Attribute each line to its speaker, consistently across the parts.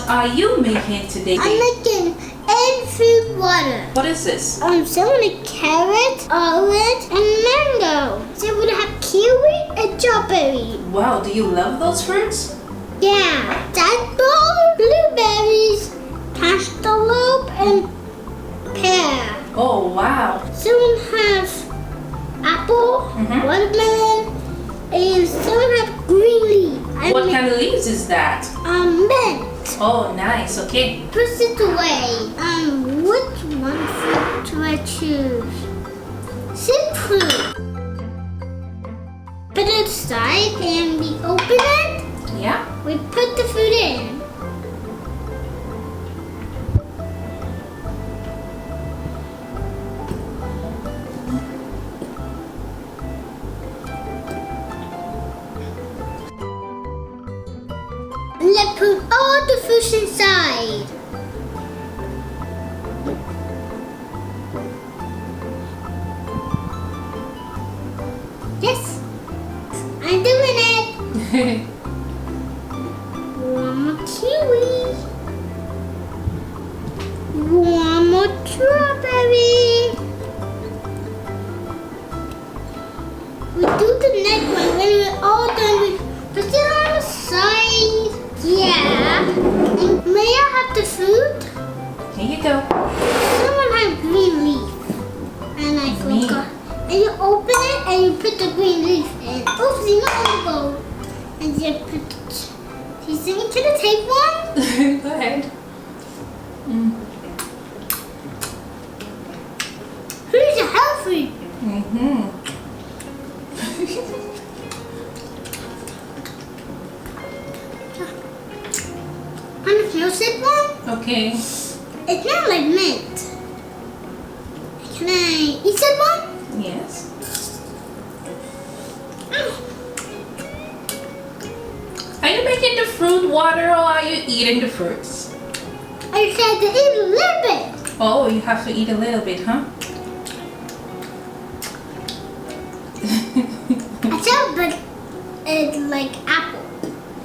Speaker 1: are you making today?
Speaker 2: I'm making infused water.
Speaker 1: What is this?
Speaker 2: Someone a carrot, orange, and mango. Someone have kiwi and strawberry.
Speaker 1: Wow, do you love those fruits?
Speaker 2: Yeah, apple, blueberries, cantaloupe, and pear.
Speaker 1: Oh, wow.
Speaker 2: Someone has apple, watermelon, and someone have green leaf.
Speaker 1: What kind of leaves is that?
Speaker 2: Mint.
Speaker 1: Oh, nice. Okay.
Speaker 2: Push it away. Which one fruit do I choose? Some fruit. Put it aside and we open it.
Speaker 1: Yeah.
Speaker 2: We put the food in. Let's put all the fish inside. Yes, I'm doing it. One more kiwi. One more strawberry. We do the next one. When we're all done, we put it on the side. Yeah. And may I have the food?
Speaker 1: Here you go.
Speaker 2: Someone had green leaf. And I forgot. And you open it and you put the green leaf in. Oopsie, not on the bowl. And you put it. Can I take one?
Speaker 1: Go ahead.
Speaker 2: Who's healthy? Can I sip one?
Speaker 1: Okay.
Speaker 2: It's not like mint. Can I eat that one?
Speaker 1: Yes. Are you making the fruit water or are you eating the fruits?
Speaker 2: I said to eat a little bit.
Speaker 1: Oh, you have to eat a little bit, huh?
Speaker 2: I said, but it's like apple.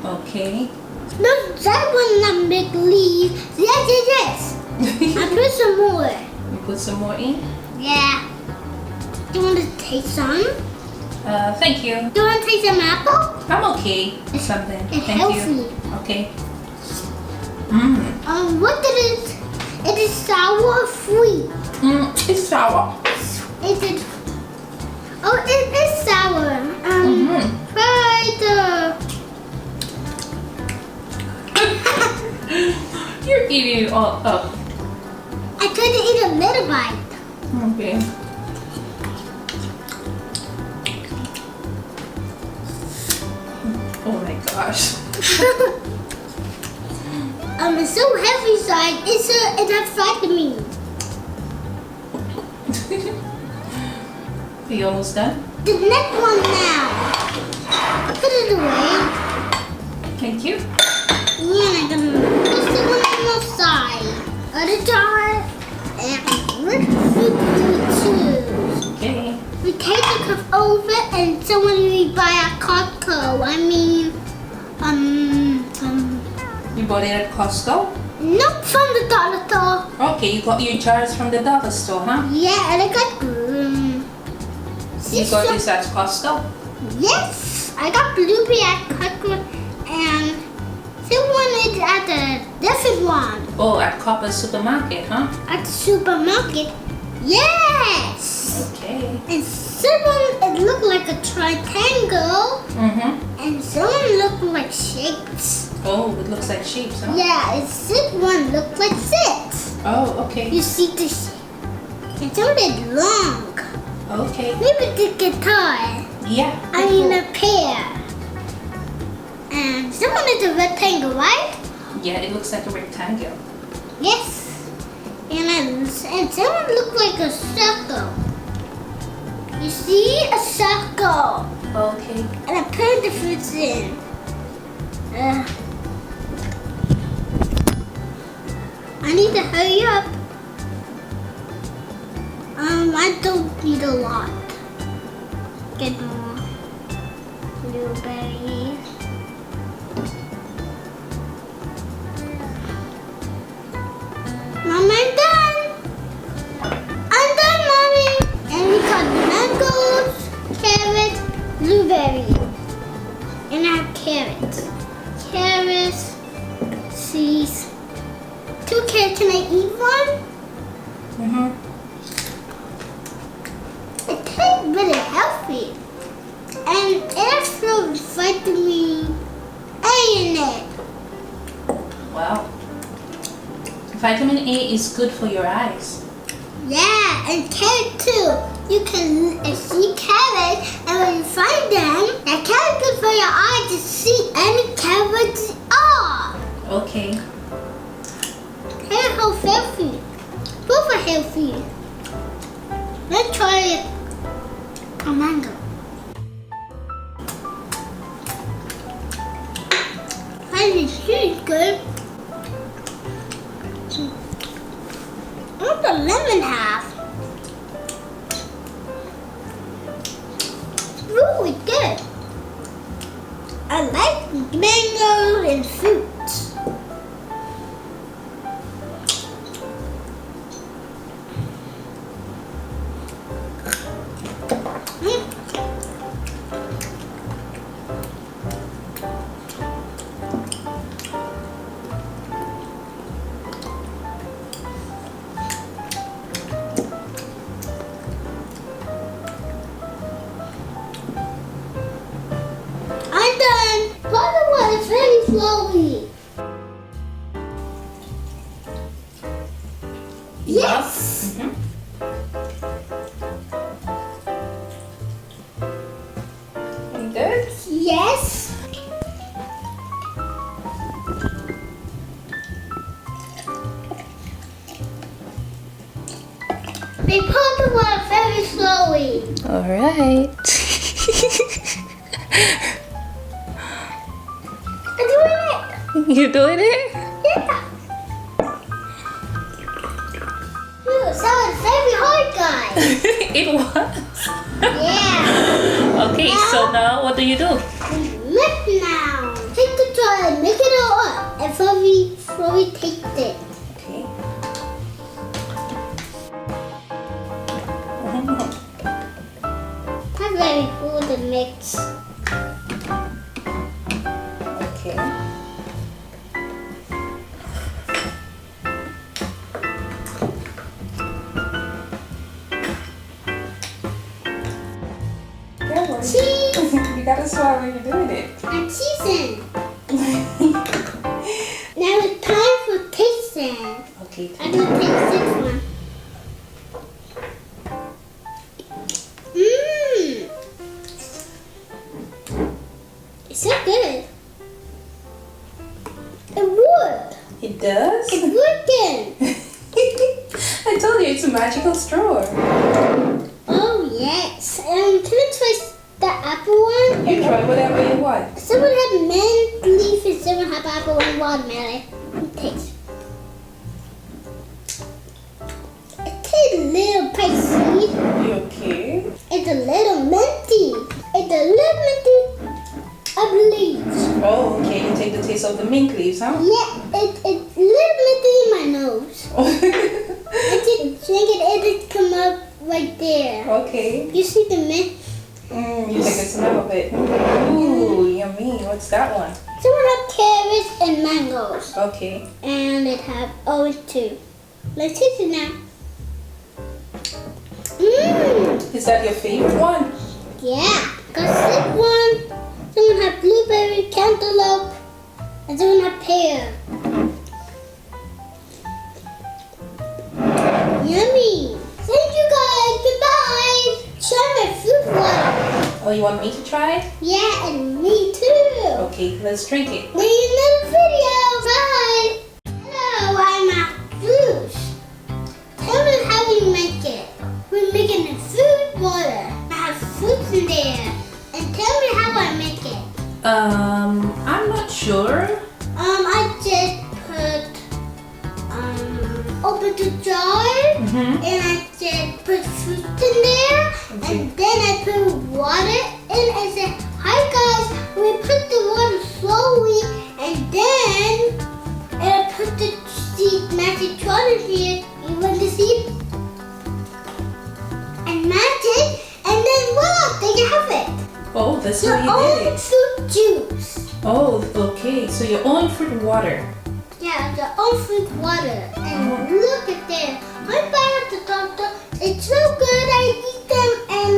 Speaker 1: Okay.
Speaker 2: No, that one not big leaf. Yes. I put some more.
Speaker 1: You put some more in?
Speaker 2: Yeah. Do you want to taste some?
Speaker 1: Thank you.
Speaker 2: Do you want to taste some apple?
Speaker 1: I'm okay with something.
Speaker 2: It's
Speaker 1: Thank
Speaker 2: healthy.
Speaker 1: you. Okay.
Speaker 2: What it is? It is sour or sweet?
Speaker 1: It's sour.
Speaker 2: Is it? Oh, it is sour. Try the.
Speaker 1: You're eating it all up.
Speaker 2: I tried to eat a little bite.
Speaker 1: Okay. Oh my gosh.
Speaker 2: It's so heavy side. It has vitamin.
Speaker 1: Are you almost done?
Speaker 2: The next one now. Put it away.
Speaker 1: Thank you.
Speaker 2: Yeah, I'm gonna put the one on the side of the jar. And what food do we choose?
Speaker 1: Okay.
Speaker 2: We take the cup over and someone we buy at Costco.
Speaker 1: You bought it at Costco?
Speaker 2: Not from the dollar store.
Speaker 1: Okay, you got your jars from the dollar store, huh?
Speaker 2: Yeah, and I got
Speaker 1: You got this at Costco?
Speaker 2: Yes, I got blueberry at Costco and someone is at a different one.
Speaker 1: Oh, at Copper Supermarket, huh?
Speaker 2: At the supermarket. Yes.
Speaker 1: Okay.
Speaker 2: And someone it looked like a triangle. And someone looked like shapes.
Speaker 1: Oh, it looks like shapes, huh?
Speaker 2: Yeah, and this one looked like six.
Speaker 1: Oh, okay.
Speaker 2: You see the shape. And some is long.
Speaker 1: Okay.
Speaker 2: Maybe the guitar.
Speaker 1: Yeah.
Speaker 2: I mean a pear. And someone is a rectangle, right?
Speaker 1: Yeah, it looks like a rectangle.
Speaker 2: Yes. And someone looked like a circle. You see? A circle.
Speaker 1: Okay.
Speaker 2: And I put the fruits in. I need to hurry up. I don't need a lot. Get more blueberries. tastes really healthy. And it has no vitamin A in it.
Speaker 1: Wow. Vitamin A is good for your eyes.
Speaker 2: Yeah, and carrot too. You can see carrots, and when you find them, that carrot good for your eyes to see any carrots are.
Speaker 1: Okay.
Speaker 2: Carrot are healthy. Both are healthy. Let's try a mango. Vitamin C is good. What's the lemon have? It's really good. I like mangoes and fruits. I'm done. Pour the water very slowly. Yes.
Speaker 1: Mhm. You good?
Speaker 2: Yes. They pour the water very slowly.
Speaker 1: All right.
Speaker 2: I'm doing it.
Speaker 1: You doing it?
Speaker 2: Yeah. That was very hard, guys.
Speaker 1: It was.
Speaker 2: Yeah.
Speaker 1: Okay, so now what do you do?
Speaker 2: Look now. Take the jar and make it all up and slowly taste it.
Speaker 1: Okay.
Speaker 2: That's very cool to mix.
Speaker 1: Okay.
Speaker 2: Cheese
Speaker 1: You gotta swallow when you're doing it.
Speaker 2: and season. Now it's time for tasting.
Speaker 1: Okay.
Speaker 2: I'm gonna taste this one. Mmm. It's so good. It worked.
Speaker 1: It does?
Speaker 2: It's working.
Speaker 1: I told you it's a magical straw.
Speaker 2: Oh yes. Can I try the apple one?
Speaker 1: You try whatever you want.
Speaker 2: Someone had mint leaf and someone had apple and watermelon. Taste. It tastes a little spicy.
Speaker 1: You okay?
Speaker 2: It's a little minty. It's a little minty of leaves.
Speaker 1: Oh, okay. You take the taste of the mint leaves, huh?
Speaker 2: Yeah, it's a little minty in my nose. I just drink it and it come up right there.
Speaker 1: Okay.
Speaker 2: You see the mint?
Speaker 1: You take a smell of it. Ooh, yummy. What's that one?
Speaker 2: Someone had carrots and mangoes.
Speaker 1: Okay.
Speaker 2: And it had orange too. Let's taste it now. Mmm.
Speaker 1: Is that your favorite one?
Speaker 2: Yeah. Got this one. Someone had blueberry, cantaloupe, and someone had pear. Yummy. Thank you guys. Goodbye. Try my fruit water.
Speaker 1: Oh, you want me to try it?
Speaker 2: Yeah, and me too.
Speaker 1: Okay, let's drink it.
Speaker 2: See you in another video. Bye. Hello, I'm at Infused. Tell me how we make it. We're making a fruit water. I have fruits in there. And tell me how I make it.
Speaker 1: I'm not sure.
Speaker 2: I just put open the jar and I just put fruit in there and then I put water in and said, hi guys, we put the water slowly and then I put the magic jar in here. You want to see? And magic and then voila, there you have it.
Speaker 1: Oh, that's
Speaker 2: Your
Speaker 1: how you did
Speaker 2: own
Speaker 1: it.
Speaker 2: fruit juice.
Speaker 1: Oh, okay. So your own fruit water.
Speaker 2: Yeah, the own fruit water. And look at that. I buy at the doctor. It's so good. I eat them and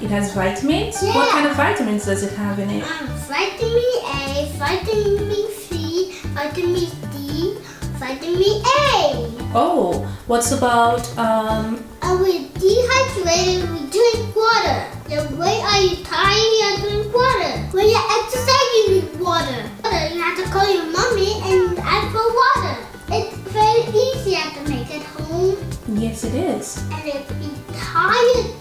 Speaker 1: It has vitamins?
Speaker 2: Yeah.
Speaker 1: What kind of vitamins does it have in it?
Speaker 2: Vitamin A, vitamin C, vitamin D, vitamin A.
Speaker 1: Oh, what's about
Speaker 2: And we're dehydrated, we drink water. The way are you tired, you drink water. When you exercise, you drink water. You have to call your mommy and ask for water. It's very easy to make at home.
Speaker 1: Yes, it is.
Speaker 2: And if you're tired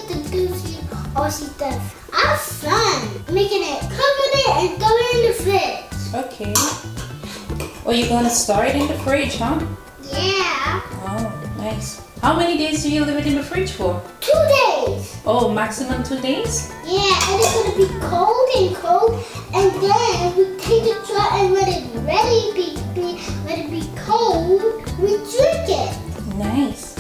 Speaker 2: to do all she does. Have fun making it, cover it, and throw it in the fridge.
Speaker 1: Okay. Oh, you're gonna store it in the fridge, huh?
Speaker 2: Yeah.
Speaker 1: Oh, nice. How many days do you leave it in the fridge for?
Speaker 2: 2 days.
Speaker 1: Oh, maximum 2 days?
Speaker 2: Yeah, and it's gonna be cold, and then we take the jar and when it's ready, when it be cold, we drink it.
Speaker 1: Nice.